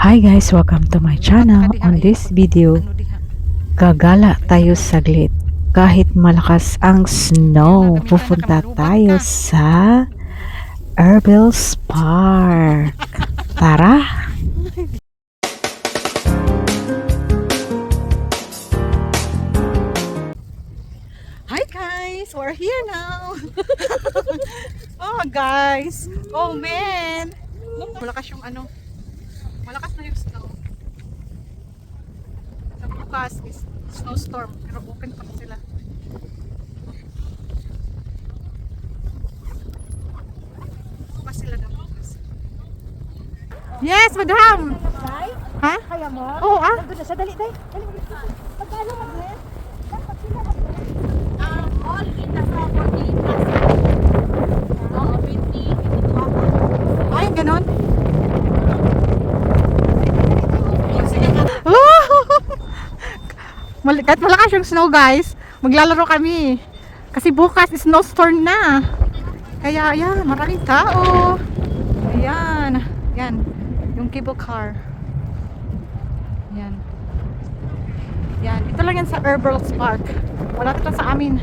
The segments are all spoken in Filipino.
Hi guys, welcome to my channel. On this video, gagala tayo saglit. Kahit malakas ang snow, pupunta tayo sa Herbals Park. Tara! Hi guys, we're here now. Oh guys, oh man, malakas yung malakas na yung snow. Sa bukas is snowstorm, pero open pa sila. Bukas sila na bukas. Yes, madam. Ha? Kaya mo? Oo, Nandun na siya. Dali, dali. Pagkano mag-rent? Dapat sila mag-rent. All in the property plus 50 Ay, ganon. Kahit malakas yung snow guys, maglalaro kami. Kasi bukas is snowstorm na. Kaya ayan, maraming tao. Ayan, yan, yung cable car. Yan. Yan, ito lang yan sa Herbals Park. Wala ito sa amin.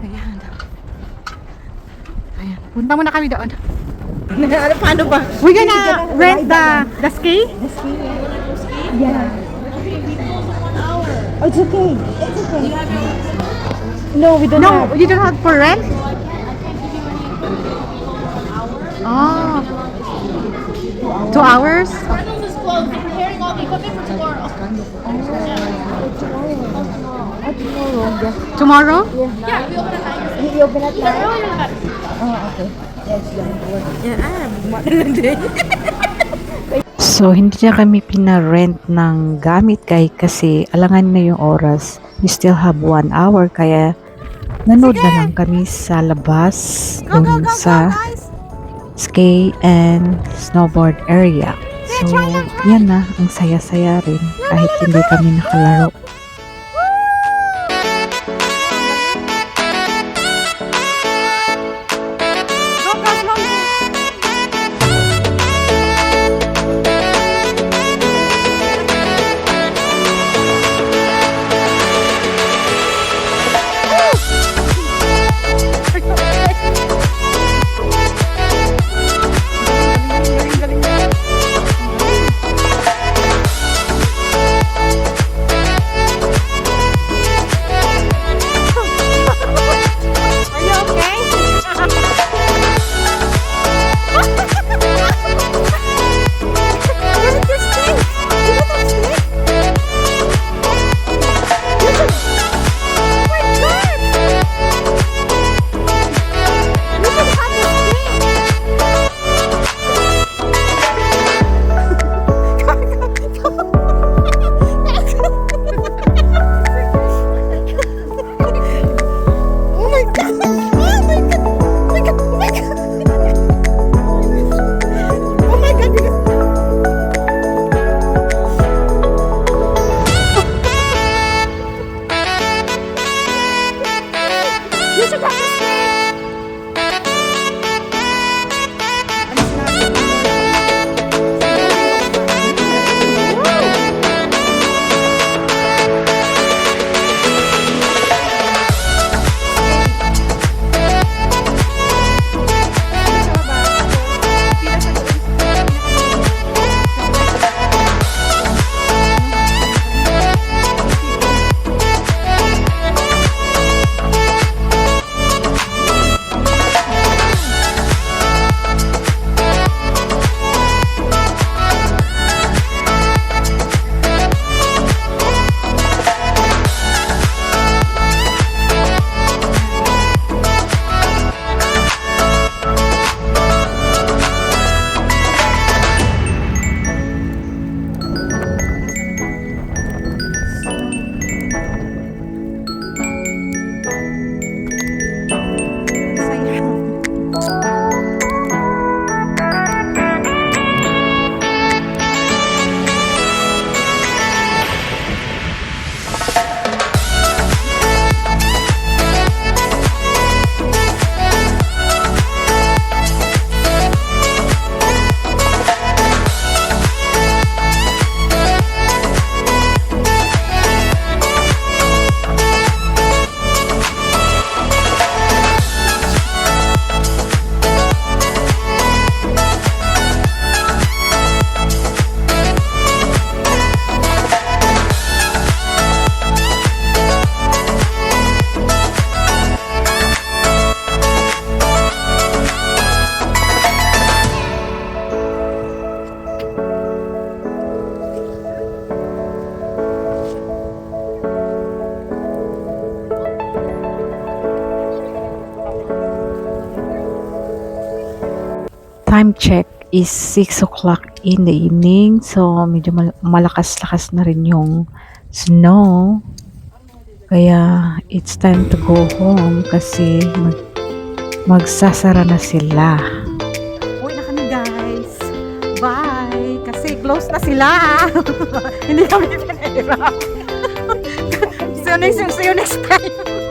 Ayan. Ayan, punta muna kami doon. Paano ba? We're gonna rent the ski. Yeah. Oh, it's okay. It's okay. No, we don't No, have. you don't have for rent? Oh. 2 hours? Arnold's is closed. They're preparing all the equipment for tomorrow. Tomorrow? Yeah, we open at 9. We open at 9? Earlier than that. Oh, okay. Yes, So, hindi na kami pinarent ng gamit kasi alangan na yung oras. We still have 1 hour kaya nanood na lang kami sa labas dun sa guys! ski and snowboard area. So, yan na, ang saya-saya rin kahit hindi kami nakalaro. Go, go, slowly! Galing. check is 6 o'clock in the evening. So, medyo malakas-lakas na rin yung snow. Kaya, it's time to go home kasi magsasara na sila. Uwi na kami guys. Bye. Kasi close na sila. Hindi kami pinahirap. See you next time.